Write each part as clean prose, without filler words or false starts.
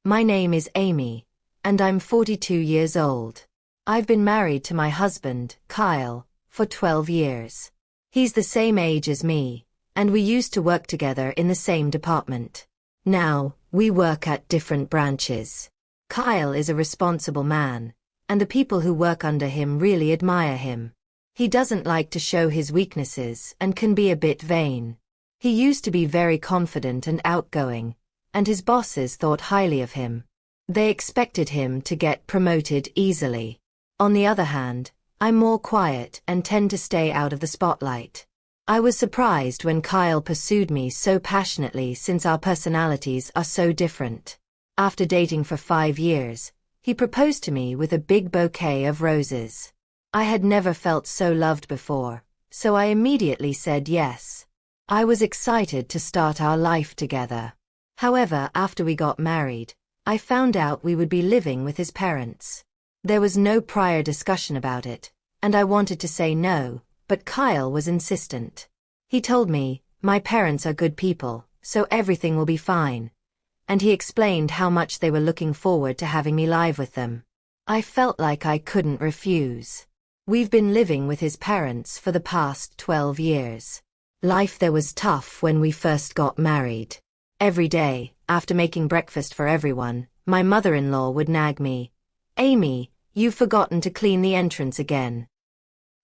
My name is Amy, and I'm 42 years old. I've been married to my husband, Kyle, for 12 years. He's the same age as me, and we used to work together in the same department. Now, we work at different branches. Kyle is a responsible man, and the people who work under him really admire him. He doesn't like to show his weaknesses and can be a bit vain. He used to be very confident and outgoing, and his bosses thought highly of him. They expected him to get promoted easily. On the other hand, I'm more quiet and tend to stay out of the spotlight. I was surprised when Kyle pursued me so passionately since our personalities are so different. After dating for 5 years, he proposed to me with a big bouquet of roses. I had never felt so loved before, so I immediately said yes. I was excited to start our life together. However, after we got married, I found out we would be living with his parents. There was no prior discussion about it, and I wanted to say no, but Kyle was insistent. He told me, "My parents are good people, so everything will be fine." And he explained how much they were looking forward to having me live with them. I felt like I couldn't refuse. We've been living with his parents for the past 12 years. Life there was tough when we first got married. Every day, after making breakfast for everyone, my mother-in-law would nag me, "Amy, you've forgotten to clean the entrance again."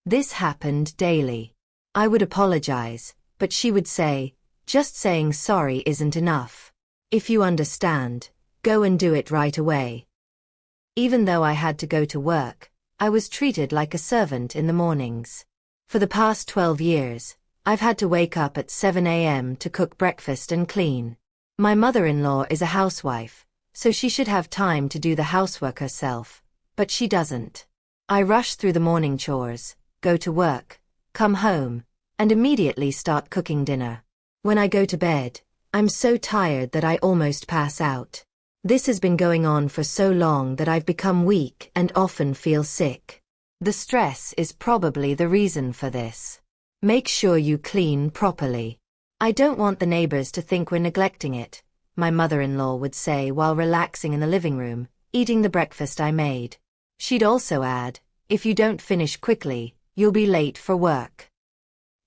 This happened daily. I would apologize, but she would say, "Just saying sorry isn't enough. If you understand, go and do it right away." Even though I had to go to work, I was treated like a servant in the mornings. For the past 12 years, I've had to wake up at 7 a.m. to cook breakfast and clean. My mother-in-law is a housewife, so she should have time to do the housework herself, but she doesn't. I rush through the morning chores, go to work, come home, and immediately start cooking dinner. When I go to bed, I'm so tired that I almost pass out. This has been going on for so long that I've become weak and often feel sick. The stress is probably the reason for this. Make sure you clean properly. "I don't want the neighbors to think we're neglecting it," my mother-in-law would say while relaxing in the living room, eating the breakfast I made. She'd also add, "If you don't finish quickly, you'll be late for work."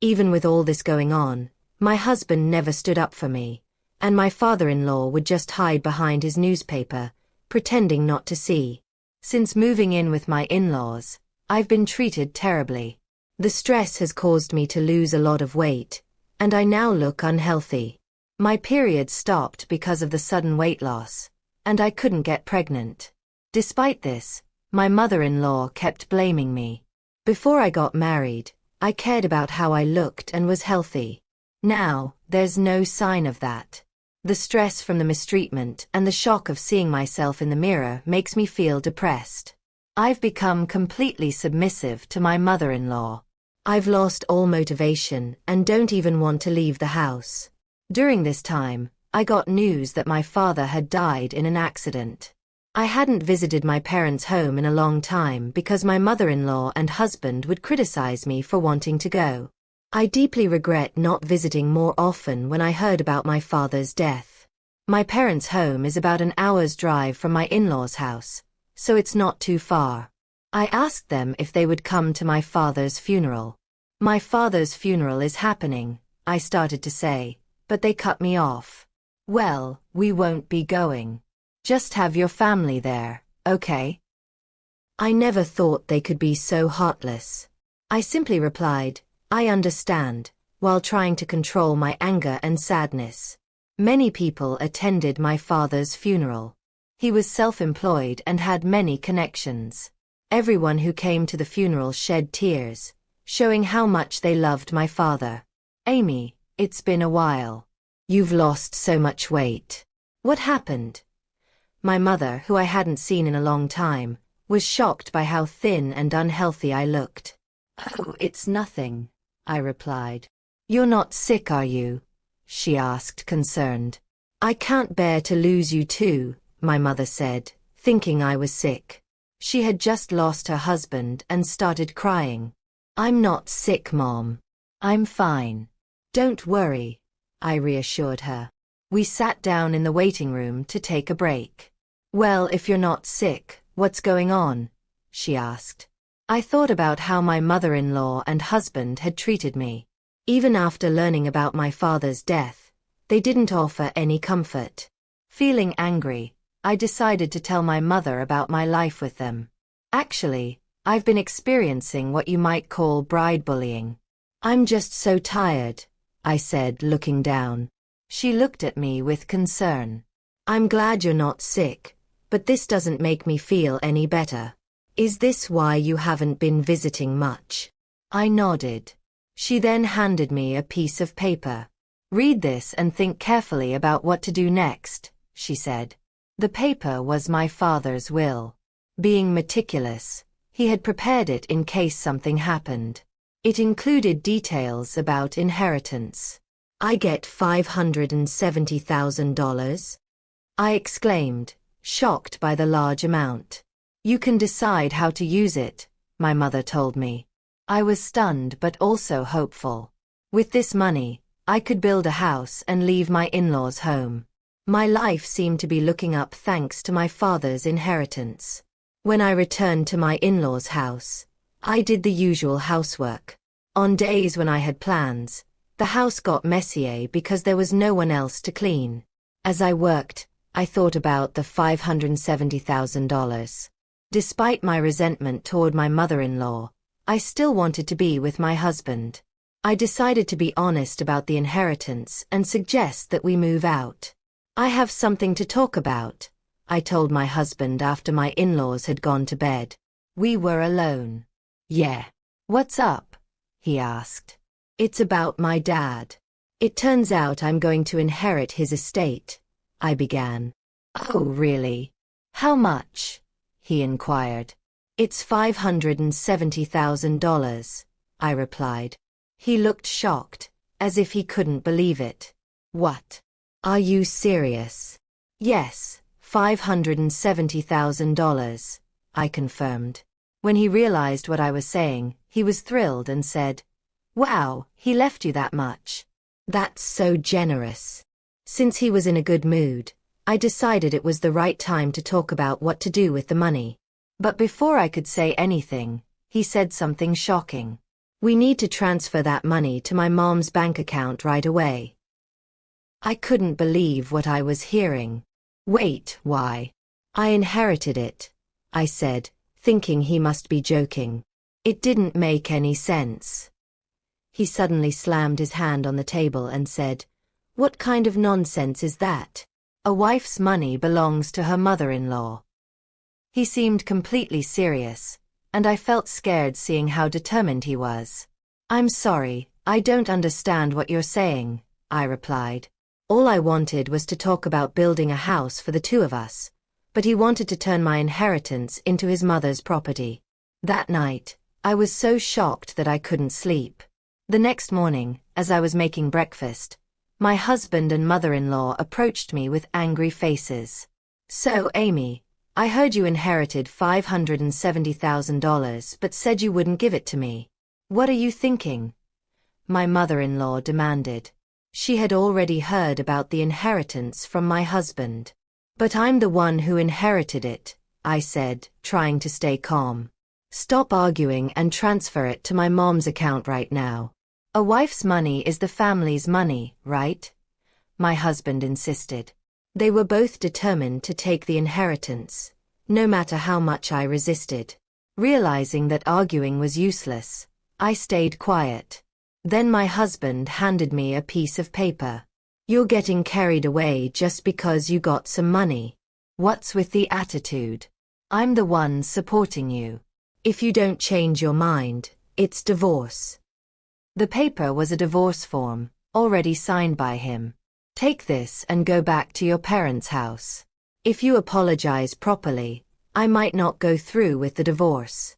Even with all this going on, my husband never stood up for me, and my father-in-law would just hide behind his newspaper, pretending not to see. Since moving in with my in-laws, I've been treated terribly. The stress has caused me to lose a lot of weight, and I now look unhealthy. My period stopped because of the sudden weight loss, and I couldn't get pregnant. Despite this, my mother-in-law kept blaming me. Before I got married, I cared about how I looked and was healthy. Now, there's no sign of that. The stress from the mistreatment and the shock of seeing myself in the mirror makes me feel depressed. I've become completely submissive to my mother-in-law. I've lost all motivation and don't even want to leave the house. During this time, I got news that my father had died in an accident. I hadn't visited my parents' home in a long time because my mother-in-law and husband would criticize me for wanting to go. I deeply regret not visiting more often when I heard about my father's death. My parents' home is about an hour's drive from my in-laws' house, so it's not too far. I asked them if they would come to my father's funeral. "My father's funeral is happening," I started to say, but they cut me off. "Well, we won't be going. Just have your family there, okay?" I never thought they could be so heartless. I simply replied, "I understand," while trying to control my anger and sadness. Many people attended my father's funeral. He was self-employed and had many connections. Everyone who came to the funeral shed tears, showing how much they loved my father. "Amy, it's been a while. You've lost so much weight. What happened?" My mother, who I hadn't seen in a long time, was shocked by how thin and unhealthy I looked. "Oh, it's nothing," I replied. "You're not sick, are you?" she asked, concerned. "I can't bear to lose you too," my mother said, thinking I was sick. She had just lost her husband and started crying. "I'm not sick, Mom. I'm fine. Don't worry," I reassured her. We sat down in the waiting room to take a break. Well, if you're not sick, what's going on? She asked. I thought about how my mother-in-law and husband had treated me. Even after learning about my father's death, they didn't offer any comfort. Feeling angry, I decided to tell my mother about my life with them. Actually, I've been experiencing what you might call bride bullying. I'm just so tired, I said, looking down. She looked at me with concern. I'm glad you're not sick, but this doesn't make me feel any better. Is this why you haven't been visiting much? I nodded. She then handed me a piece of paper. Read this and think carefully about what to do next, she said. The paper was my father's will. Being meticulous, he had prepared it in case something happened. It included details about inheritance. I get $570,000? I exclaimed, shocked by the large amount. You can decide how to use it, my mother told me. I was stunned but also hopeful. With this money, I could build a house and leave my in-laws' home. My life seemed to be looking up thanks to my father's inheritance. When I returned to my in-laws' house, I did the usual housework. On days when I had plans, the house got messier because there was no one else to clean. As I worked, I thought about the $570,000. Despite my resentment toward my mother-in-law, I still wanted to be with my husband. I decided to be honest about the inheritance and suggest that we move out. I have something to talk about, I told my husband after my in-laws had gone to bed. We were alone. Yeah. What's up? He asked. It's about my dad. It turns out I'm going to inherit his estate, I began. Oh, really? How much? He inquired. It's $570,000, I replied. He looked shocked, as if he couldn't believe it. What? Are you serious? Yes, $570,000, I confirmed. When he realized what I was saying, he was thrilled and said, Wow, he left you that much. That's so generous. Since he was in a good mood, I decided it was the right time to talk about what to do with the money. But before I could say anything, he said something shocking. We need to transfer that money to my mom's bank account right away. I couldn't believe what I was hearing. Wait, why? I inherited it, I said, thinking he must be joking. It didn't make any sense. He suddenly slammed his hand on the table and said, What kind of nonsense is that? A wife's money belongs to her mother-in-law. He seemed completely serious, and I felt scared seeing how determined he was. I'm sorry, I don't understand what you're saying, I replied. All I wanted was to talk about building a house for the two of us, but he wanted to turn my inheritance into his mother's property. That night, I was so shocked that I couldn't sleep. The next morning, as I was making breakfast, my husband and mother-in-law approached me with angry faces. So, Amy, I heard you inherited $570,000 but said you wouldn't give it to me. What are you thinking? My mother-in-law demanded. She had already heard about the inheritance from my husband. But I'm the one who inherited it, I said, trying to stay calm. Stop arguing and transfer it to my mom's account right now. A wife's money is the family's money, right? My husband insisted. They were both determined to take the inheritance, no matter how much I resisted. Realizing that arguing was useless, I stayed quiet. Then my husband handed me a piece of paper. You're getting carried away just because you got some money. What's with the attitude? I'm the one supporting you. If you don't change your mind, it's divorce. The paper was a divorce form, already signed by him. Take this and go back to your parents' house. If you apologize properly, I might not go through with the divorce.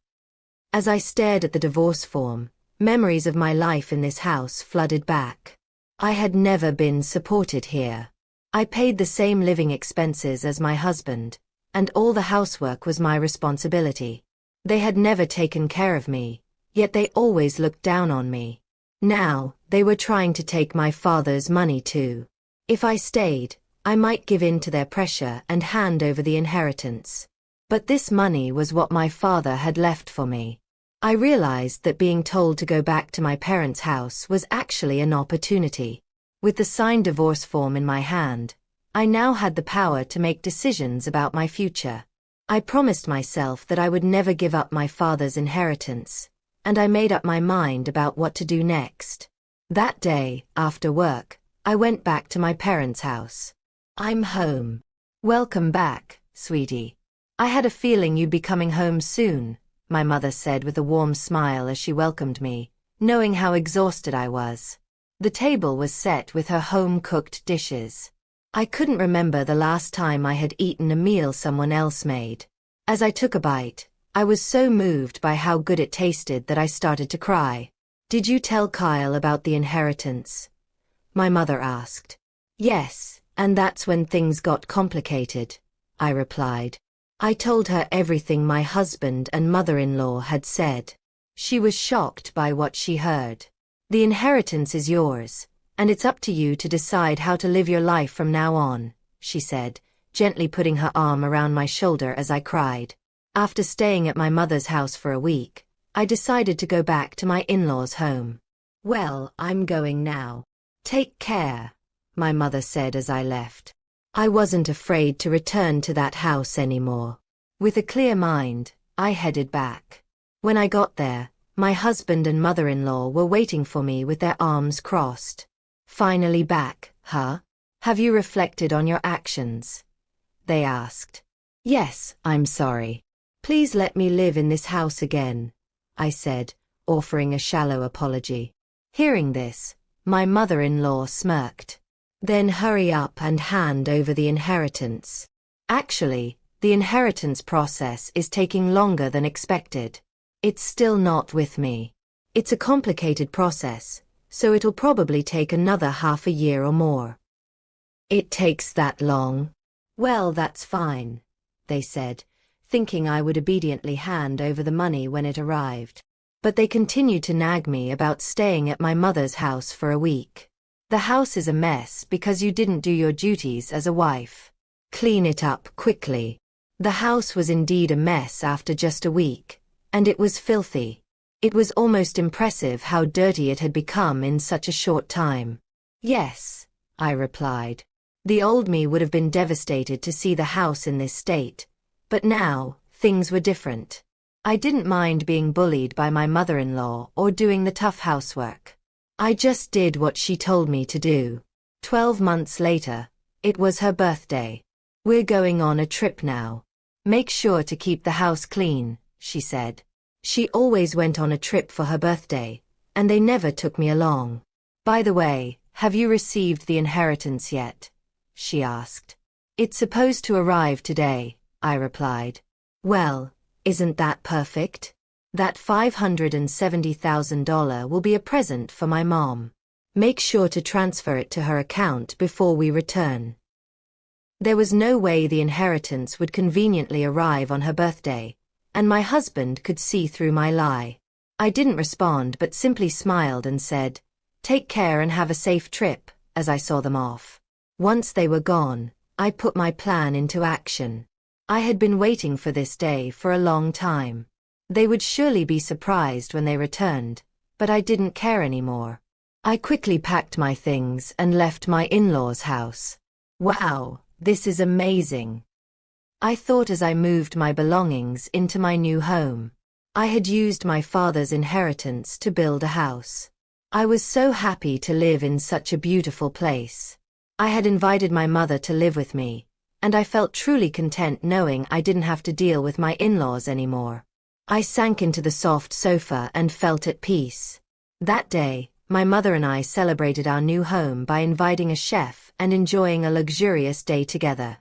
As I stared at the divorce form, memories of my life in this house flooded back. I had never been supported here. I paid the same living expenses as my husband, and all the housework was my responsibility. They had never taken care of me, yet they always looked down on me. Now, they were trying to take my father's money too. If I stayed, I might give in to their pressure and hand over the inheritance. But this money was what my father had left for me. I realized that being told to go back to my parents' house was actually an opportunity. With the signed divorce form in my hand, I now had the power to make decisions about my future. I promised myself that I would never give up my father's inheritance, and I made up my mind about what to do next. That day, after work, I went back to my parents' house. "I'm home." "Welcome back, sweetie. I had a feeling you'd be coming home soon," my mother said with a warm smile as she welcomed me, knowing how exhausted I was. The table was set with her home-cooked dishes. I couldn't remember the last time I had eaten a meal someone else made. As I took a bite, I was so moved by how good it tasted that I started to cry. "Did you tell Kyle about the inheritance?" my mother asked. "Yes, and that's when things got complicated," I replied. I told her everything my husband and mother-in-law had said. She was shocked by what she heard. "The inheritance is yours, and it's up to you to decide how to live your life from now on," she said, gently putting her arm around my shoulder as I cried. After staying at my mother's house for a week, I decided to go back to my in-laws' home. "Well, I'm going now. Take care," my mother said as I left. I wasn't afraid to return to that house anymore. With a clear mind, I headed back. When I got there, my husband and mother-in-law were waiting for me with their arms crossed. "Finally back, huh? Have you reflected on your actions?" they asked. "Yes, I'm sorry. Please let me live in this house again," I said, offering a shallow apology. Hearing this, my mother-in-law smirked. "Then hurry up and hand over the inheritance." Actually, the inheritance process is taking longer than expected. It's still not with me. It's a complicated process, so it'll probably take another half a year or more. "It takes that long?" "Well, that's fine," they said, thinking I would obediently hand over the money when it arrived. But they continued to nag me about staying at my mother's house for a week. "The house is a mess because you didn't do your duties as a wife. Clean it up quickly." The house was indeed a mess after just a week, and it was filthy. It was almost impressive how dirty it had become in such a short time. "Yes," I replied. The old me would have been devastated to see the house in this state, but now, things were different. I didn't mind being bullied by my mother-in-law or doing the tough housework. I just did what she told me to do. 12 months later, it was her birthday. "We're going on a trip now. Make sure to keep the house clean," she said. She always went on a trip for her birthday, and they never took me along. "By the way, have you received the inheritance yet?" she asked. "It's supposed to arrive today," I replied. "Well, isn't that perfect? That $570,000 will be a present for my mom. Make sure to transfer it to her account before we return." There was no way the inheritance would conveniently arrive on her birthday, and my husband could see through my lie. I didn't respond but simply smiled and said, "Take care and have a safe trip," as I saw them off. Once they were gone, I put my plan into action. I had been waiting for this day for a long time. They would surely be surprised when they returned, but I didn't care anymore. I quickly packed my things and left my in-laws' house. "Wow, this is amazing," I thought as I moved my belongings into my new home. I had used my father's inheritance to build a house. I was so happy to live in such a beautiful place. I had invited my mother to live with me, and I felt truly content knowing I didn't have to deal with my in-laws anymore. I sank into the soft sofa and felt at peace. That day, my mother and I celebrated our new home by inviting a chef and enjoying a luxurious day together.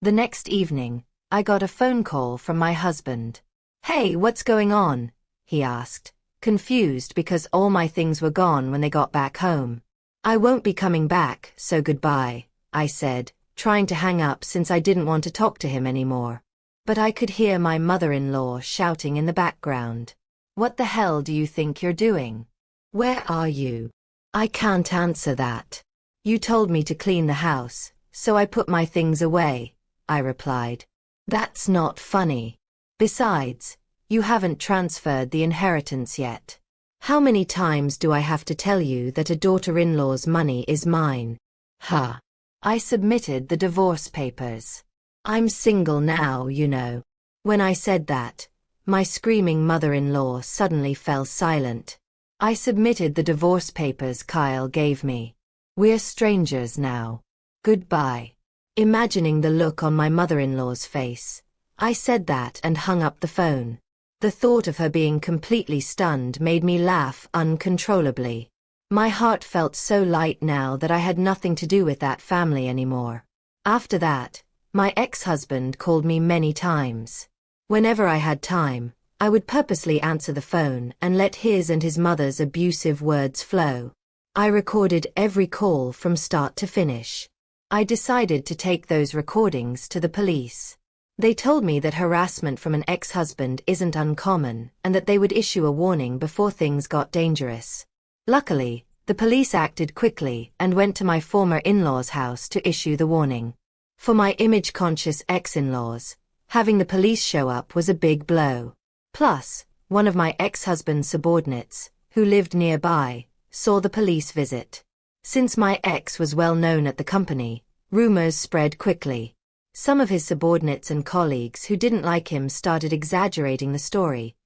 The next evening, I got a phone call from my husband. "Hey, what's going on?" he asked, confused because all my things were gone when they got back home. "I won't be coming back, so goodbye," I said, trying to hang up since I didn't want to talk to him anymore. But I could hear my mother-in-law shouting in the background. "What the hell do you think you're doing? Where are you?" "I can't answer that. You told me to clean the house, so I put my things away, I replied. That's not funny. Besides, you haven't transferred the inheritance yet. How many times do I have to tell you that a daughter-in-law's money is mine? Huh. I submitted the divorce papers. I'm single now, you know. When I said that, my screaming mother-in-law suddenly fell silent. I submitted the divorce papers Kyle gave me. We're strangers now. Goodbye. Imagining the look on my mother-in-law's face, I said that and hung up the phone. The thought of her being completely stunned made me laugh uncontrollably. My heart felt so light now that I had nothing to do with that family anymore. After that, my ex-husband called me many times. Whenever I had time, I would purposely answer the phone and let his and his mother's abusive words flow. I recorded every call from start to finish. I decided to take those recordings to the police. They told me that harassment from an ex-husband isn't uncommon and that they would issue a warning before things got dangerous. Luckily, the police acted quickly and went to my former in-laws' house to issue the warning. For my image-conscious ex-in-laws, having the police show up was a big blow. Plus, one of my ex-husband's subordinates, who lived nearby, saw the police visit. Since my ex was well known at the company, rumors spread quickly. Some of his subordinates and colleagues who didn't like him started exaggerating the story,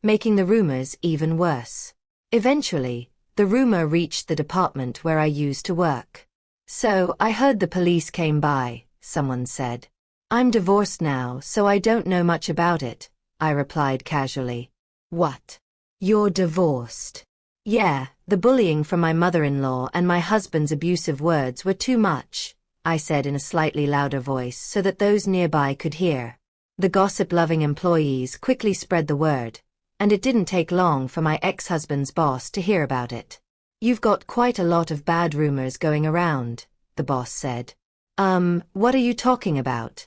making the rumors even worse. Eventually, the rumor reached the department where I used to work. So I heard the police came by, someone said. I'm divorced now, so I don't know much about it, I replied casually. What? You're divorced? Yeah, the bullying from my mother-in-law and my husband's abusive words were too much, I said in a slightly louder voice so that those nearby could hear. The gossip-loving employees quickly spread the word, and it didn't take long for my ex-husband's boss to hear about it. You've got quite a lot of bad rumors going around, the boss said. What are you talking about?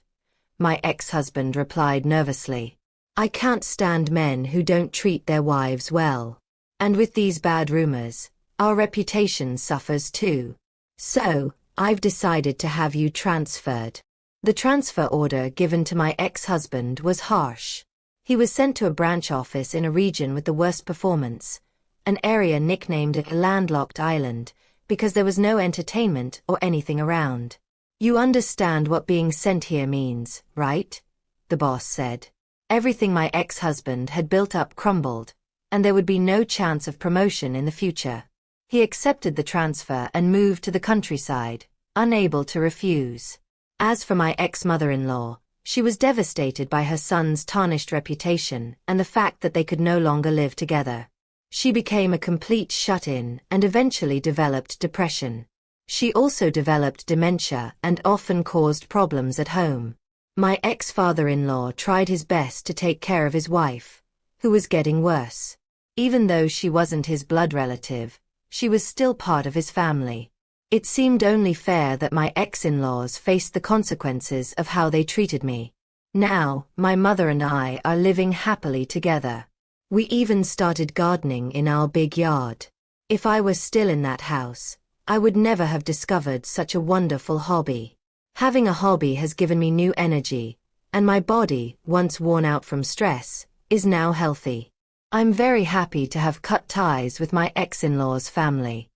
My ex-husband replied nervously. I can't stand men who don't treat their wives well. And with these bad rumors, our reputation suffers too. So, I've decided to have you transferred. The transfer order given to my ex-husband was harsh. He was sent to a branch office in a region with the worst performance, an area nicknamed a landlocked island, because there was no entertainment or anything around. You understand what being sent here means, right? The boss said. Everything my ex-husband had built up crumbled, and there would be no chance of promotion in the future. He accepted the transfer and moved to the countryside, unable to refuse. As for my ex-mother-in-law, she was devastated by her son's tarnished reputation and the fact that they could no longer live together. She became a complete shut-in and eventually developed depression. She also developed dementia and often caused problems at home. My ex-father-in-law tried his best to take care of his wife, who was getting worse. Even though she wasn't his blood relative, she was still part of his family. It seemed only fair that my ex-in-laws faced the consequences of how they treated me. Now, my mother and I are living happily together. We even started gardening in our big yard. If I were still in that house, I would never have discovered such a wonderful hobby. Having a hobby has given me new energy, and my body, once worn out from stress, is now healthy. I'm very happy to have cut ties with my ex-in-law's family.